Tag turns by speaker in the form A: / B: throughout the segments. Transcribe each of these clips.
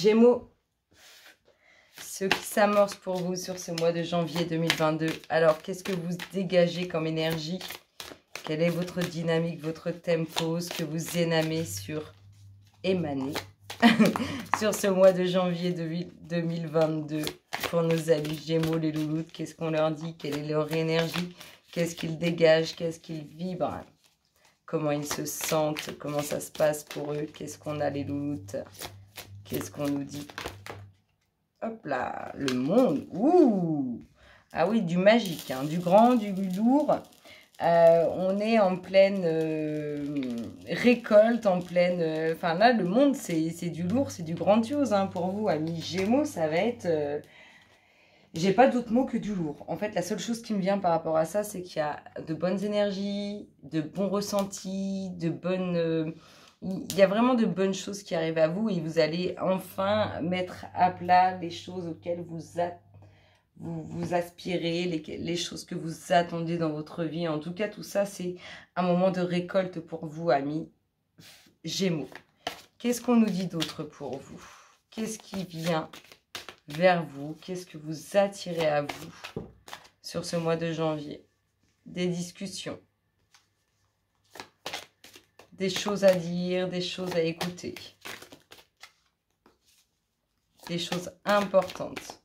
A: Gémeaux, ce qui s'amorce pour vous sur ce mois de janvier 2022. Alors, qu'est-ce que vous dégagez comme énergie? Quelle est votre dynamique, votre tempo, ce que vous émanez sur sur ce mois de janvier 2022 pour nos amis Gémeaux, les louloutes? Qu'est-ce qu'on leur dit? Quelle est leur énergie? Qu'est-ce qu'ils dégagent? Qu'est-ce qu'ils vibrent? Comment ils se sentent? Comment ça se passe pour eux? Qu'est-ce qu'on a, les louloutes? Qu'est-ce qu'on nous dit? Hop là, le monde. Ouh! Ah oui, du magique, hein, du grand, du lourd. On est en pleine récolte, en pleine... Enfin là, le monde, c'est du lourd, c'est du grandiose, hein, pour vous, amis Gémeaux. Ça va être... J'ai pas d'autre mot que du lourd. En fait, la seule chose qui me vient par rapport à ça, c'est qu'il y a de bonnes énergies, de bons ressentis, de bonnes... il y a vraiment de bonnes choses qui arrivent à vous et vous allez enfin mettre à plat les choses auxquelles vous aspirez, les choses que vous attendez dans votre vie. En tout cas, tout ça, c'est un moment de récolte pour vous, amis Gémeaux. Qu'est-ce qu'on nous dit d'autre pour vous? Qu'est-ce qui vient vers vous? Qu'est-ce que vous attirez à vous sur ce mois de janvier? Des discussions, des choses à dire, des choses à écouter, des choses importantes.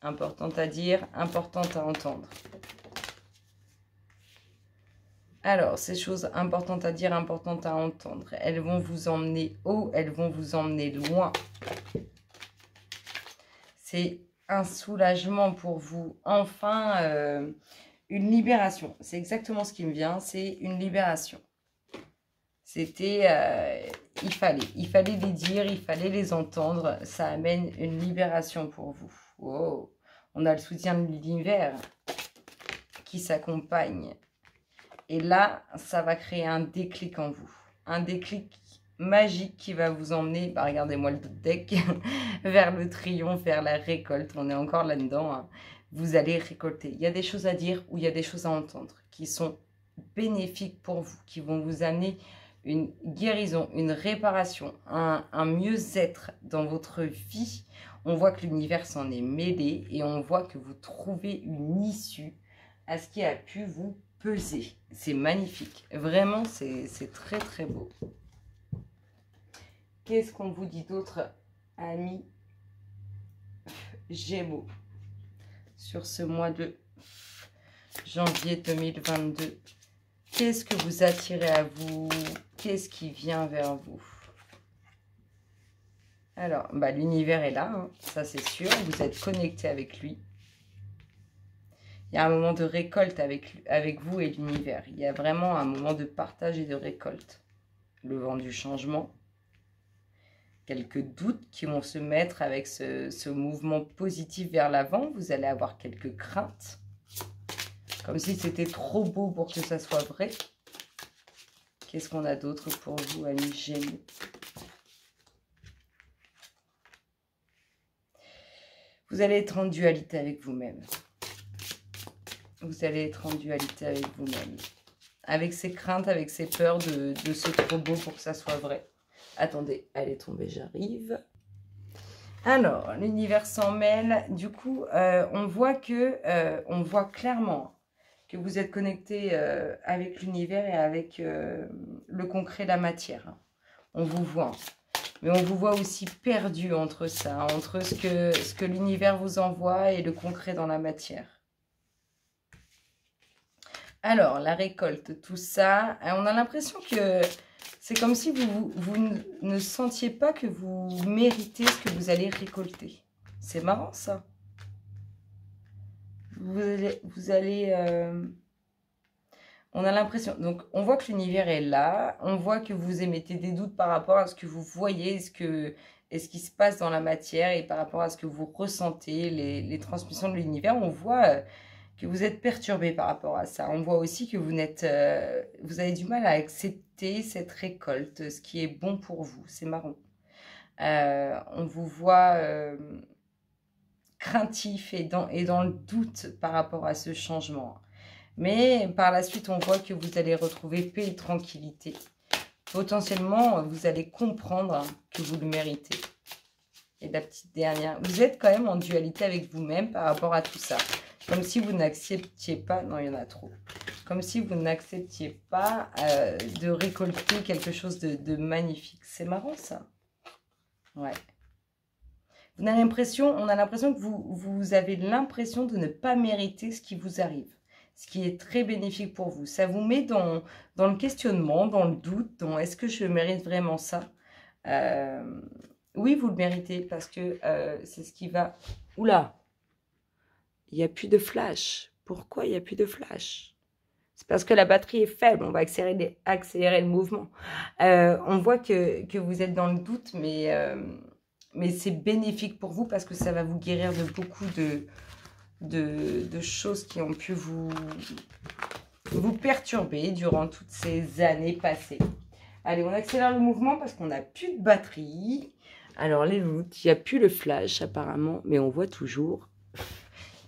A: Importante à dire, importante à entendre. Alors, ces choses importantes à dire, importantes à entendre, elles vont vous emmener haut, elles vont vous emmener loin. C'est un soulagement pour vous. Enfin, une libération. C'est exactement ce qui me vient, c'est une libération. C'était... il fallait les dire, il fallait les entendre. Ça amène une libération pour vous. Wow. On a le soutien de l'univers qui s'accompagne. Et là, ça va créer un déclic en vous. Un déclic magique qui va vous emmener, bah regardez-moi le deck, vers le triomphe, vers la récolte. On est encore là-dedans. Hein. Vous allez récolter. Il y a des choses à dire ou il y a des choses à entendre qui sont bénéfiques pour vous, qui vont vous amener une guérison, une réparation, un mieux-être dans votre vie. On voit que l'univers s'en est mêlé et on voit que vous trouvez une issue à ce qui a pu vous peser. C'est magnifique. Vraiment, c'est très, très beau. Qu'est-ce qu'on vous dit d'autre, amis Gémeaux, sur ce mois de janvier 2022? Qu'est-ce que vous attirez à vous? Qu'est-ce qui vient vers vous? Alors, bah, l'univers est là, hein, ça c'est sûr. Vous êtes connecté avec lui. Il y a un moment de récolte avec vous et l'univers. Il y a vraiment un moment de partage et de récolte. Le vent du changement. Quelques doutes qui vont se mettre avec ce mouvement positif vers l'avant. Vous allez avoir quelques craintes. Comme si c'était trop beau pour que ça soit vrai. Qu'est-ce qu'on a d'autre pour vous, amis Gémeaux? Vous allez être en dualité avec vous-même. Vous allez être en dualité avec vous-même. Avec ces craintes, avec ces peurs de ce trop beau pour que ça soit vrai. Attendez, elle est tombée, j'arrive. Alors, l'univers s'en mêle. Du coup, on voit clairement que vous êtes connecté avec l'univers et avec le concret, la matière. On vous voit. Mais on vous voit aussi perdu entre ça, entre ce que l'univers vous envoie et le concret dans la matière. Alors, la récolte, tout ça, on a l'impression que c'est comme si vous ne sentiez pas que vous méritez ce que vous allez récolter. C'est marrant, ça. Vous allez on a l'impression, donc on voit que l'univers est là, on voit que vous émettez des doutes par rapport à ce que vous voyez, ce qui se passe dans la matière et par rapport à ce que vous ressentez, les transmissions de l'univers. On voit que vous êtes perturbé par rapport à ça. On voit aussi que vous avez du mal à accepter cette récolte, ce qui est bon pour vous. C'est marrant. On vous voit craintif et dans le doute par rapport à ce changement. Mais par la suite, on voit que vous allez retrouver paix et tranquillité. Potentiellement, vous allez comprendre que vous le méritez. Et la petite dernière, vous êtes quand même en dualité avec vous-même par rapport à tout ça. Comme si vous n'acceptiez pas, non, il y en a trop. Comme si vous n'acceptiez pas de récolter quelque chose de magnifique. C'est marrant ça. Ouais. On a l'impression que vous avez l'impression de ne pas mériter ce qui vous arrive. Ce qui est très bénéfique pour vous. Ça vous met dans le questionnement, dans le doute, dans est-ce que je mérite vraiment ça? Oui, vous le méritez parce que c'est ce qui va... Oula! Il n'y a plus de flash. Pourquoi il n'y a plus de flash? C'est parce que la batterie est faible. On va accélérer le mouvement. On voit que vous êtes dans le doute, mais c'est bénéfique pour vous parce que ça va vous guérir de beaucoup de choses qui ont pu vous perturber durant toutes ces années passées. Allez, on accélère le mouvement parce qu'on n'a plus de batterie. Alors, les loups, il n'y a plus le flash apparemment, mais on voit toujours.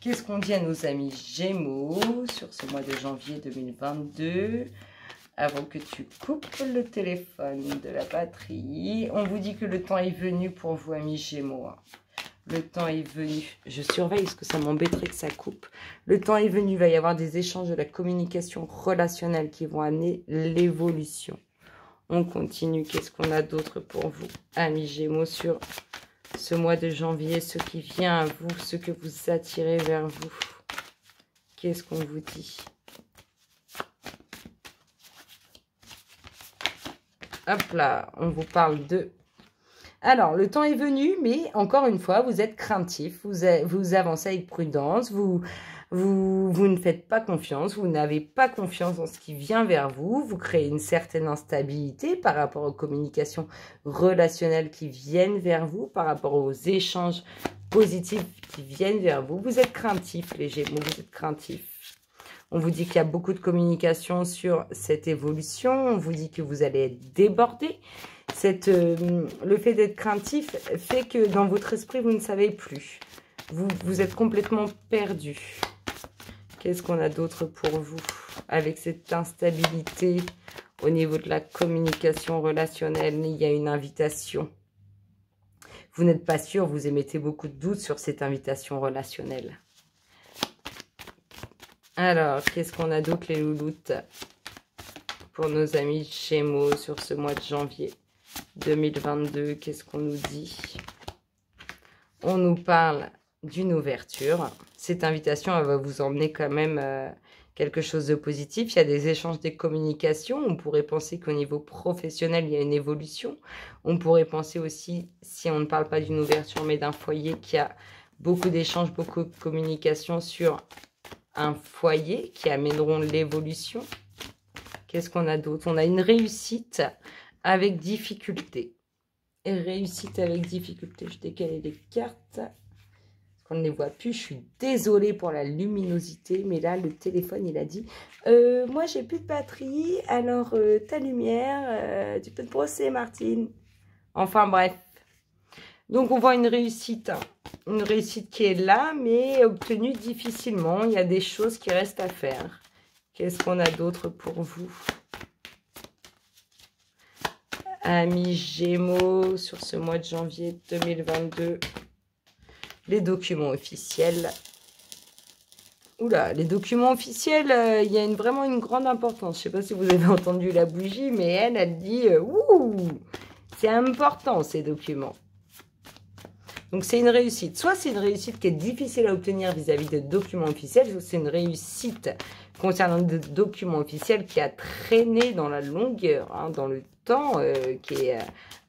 A: Qu'est-ce qu'on dit à nos amis Gémeaux sur ce mois de janvier 2022 ? Avant que tu coupes le téléphone de la batterie, on vous dit que le temps est venu pour vous, amis Gémeaux. Le temps est venu. Je surveille parce que ça m'embêterait que ça coupe. Le temps est venu. Il va y avoir des échanges de la communication relationnelle qui vont amener l'évolution. On continue. Qu'est-ce qu'on a d'autre pour vous, amis Gémeaux, sur ce mois de janvier, ce qui vient à vous, ce que vous attirez vers vous? Qu'est-ce qu'on vous dit? Hop là, on vous parle de... Alors, le temps est venu, mais encore une fois, vous êtes craintif, vous avancez avec prudence, vous ne faites pas confiance, vous n'avez pas confiance en ce qui vient vers vous, vous créez une certaine instabilité par rapport aux communications relationnelles qui viennent vers vous, par rapport aux échanges positifs qui viennent vers vous. Vous êtes craintif, les Gémeaux, vous êtes craintif. On vous dit qu'il y a beaucoup de communication sur cette évolution. On vous dit que vous allez être débordé. Le fait d'être craintif fait que dans votre esprit, vous ne savez plus. Vous êtes complètement perdu. Qu'est-ce qu'on a d'autre pour vous avec cette instabilité au niveau de la communication relationnelle? Il y a une invitation. Vous n'êtes pas sûr, vous émettez beaucoup de doutes sur cette invitation relationnelle. Alors, qu'est-ce qu'on a d'autre, les louloutes, pour nos amis Gémeaux sur ce mois de janvier 2022? Qu'est-ce qu'on nous dit? On nous parle d'une ouverture. Cette invitation, elle va vous emmener quand même quelque chose de positif. Il y a des échanges, des communications. On pourrait penser qu'au niveau professionnel, il y a une évolution. On pourrait penser aussi, si on ne parle pas d'une ouverture, mais d'un foyer, qu'il y a beaucoup d'échanges, beaucoup de communications sur un foyer qui amèneront l'évolution. Qu'est-ce qu'on a d'autre? On a une réussite avec difficulté. Et réussite avec difficulté. Je décale les cartes. Parce qu'on ne les voit plus. Je suis désolée pour la luminosité. Mais là, le téléphone, il a dit moi, j'ai plus de batterie. Alors, ta lumière, tu peux te brosser, Martine. Enfin, bref. Donc, on voit une réussite qui est là, mais obtenue difficilement. Il y a des choses qui restent à faire. Qu'est-ce qu'on a d'autre pour vous, amis Gémeaux, sur ce mois de janvier 2022? Les documents officiels. Oula, les documents officiels, il y a vraiment une grande importance. Je ne sais pas si vous avez entendu la bougie, mais elle dit ouh, c'est important ces documents. Donc, c'est une réussite. Soit c'est une réussite qui est difficile à obtenir vis-à-vis de documents officiels, soit c'est une réussite concernant des documents officiels qui a traîné dans la longueur, hein, dans le temps, qui est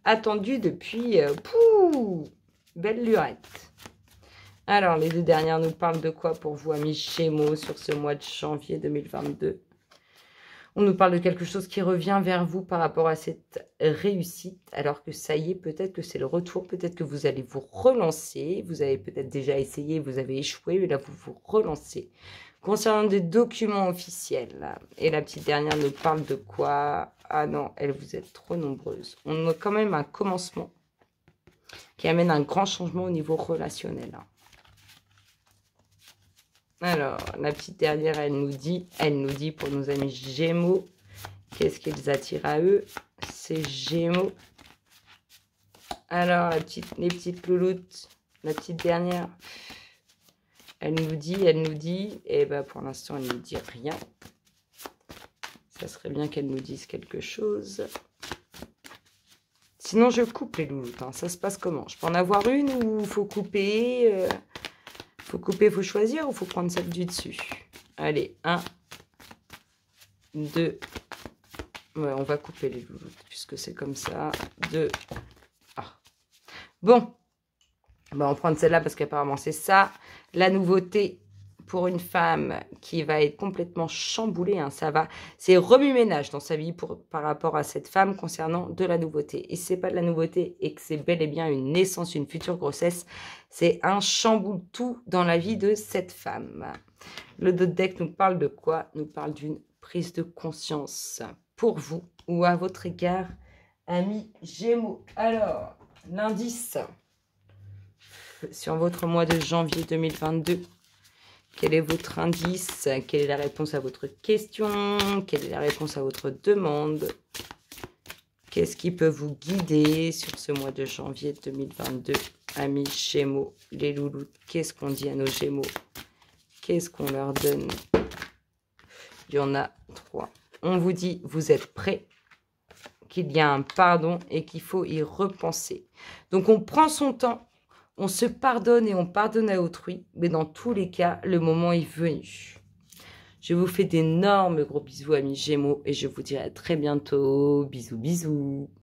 A: attendu depuis... belle lurette. Alors, les deux dernières nous parlent de quoi pour vous, amis Gémeaux, sur ce mois de janvier 2022? On nous parle de quelque chose qui revient vers vous par rapport à cette réussite, alors que ça y est, peut-être que c'est le retour, peut-être que vous allez vous relancer, vous avez peut-être déjà essayé, vous avez échoué, mais là vous vous relancez. Concernant des documents officiels, là, et la petite dernière nous parle de quoi? Ah non, vous êtes trop nombreuses. On a quand même un commencement qui amène un grand changement au niveau relationnel. Alors, la petite dernière, elle nous dit pour nos amis Gémeaux, qu'est-ce qu'ils attirent à eux, ces Gémeaux? Alors, les petites louloutes, la petite dernière, elle nous dit, et ben pour l'instant, elle ne nous dit rien. Ça serait bien qu'elle nous dise quelque chose. Sinon, je coupe les louloutes. Hein. Ça se passe comment? Je peux en avoir une ou il faut couper faut couper, faut choisir ou faut prendre celle du dessus? Allez, 1, 2. Ouais, on va couper les louloutes puisque c'est comme ça. 2. Ah. Bon. On va en prendre celle-là parce qu'apparemment c'est ça. La nouveauté pour une femme qui va être complètement chamboulée. Hein, ça va, c'est remue-ménage dans sa vie par rapport à cette femme concernant de la nouveauté. Et si c'est pas de la nouveauté et que c'est bel et bien une naissance, une future grossesse, c'est un chamboule-tout dans la vie de cette femme. Le dos de deck nous parle de quoi? Nous parle d'une prise de conscience pour vous ou à votre égard, amis Gémeaux. Alors, l'indice sur votre mois de janvier 2022. Quel est votre indice? Quelle est la réponse à votre question? Quelle est la réponse à votre demande? Qu'est-ce qui peut vous guider sur ce mois de janvier 2022? Amis Gémeaux, les louloutes, qu'est-ce qu'on dit à nos Gémeaux? Qu'est-ce qu'on leur donne? Il y en a 3. On vous dit, vous êtes prêts, qu'il y a un pardon et qu'il faut y repenser. Donc, on prend son temps. On se pardonne et on pardonne à autrui, mais dans tous les cas, le moment est venu. Je vous fais d'énormes gros bisous, amis Gémeaux, et je vous dis à très bientôt. Bisous, bisous.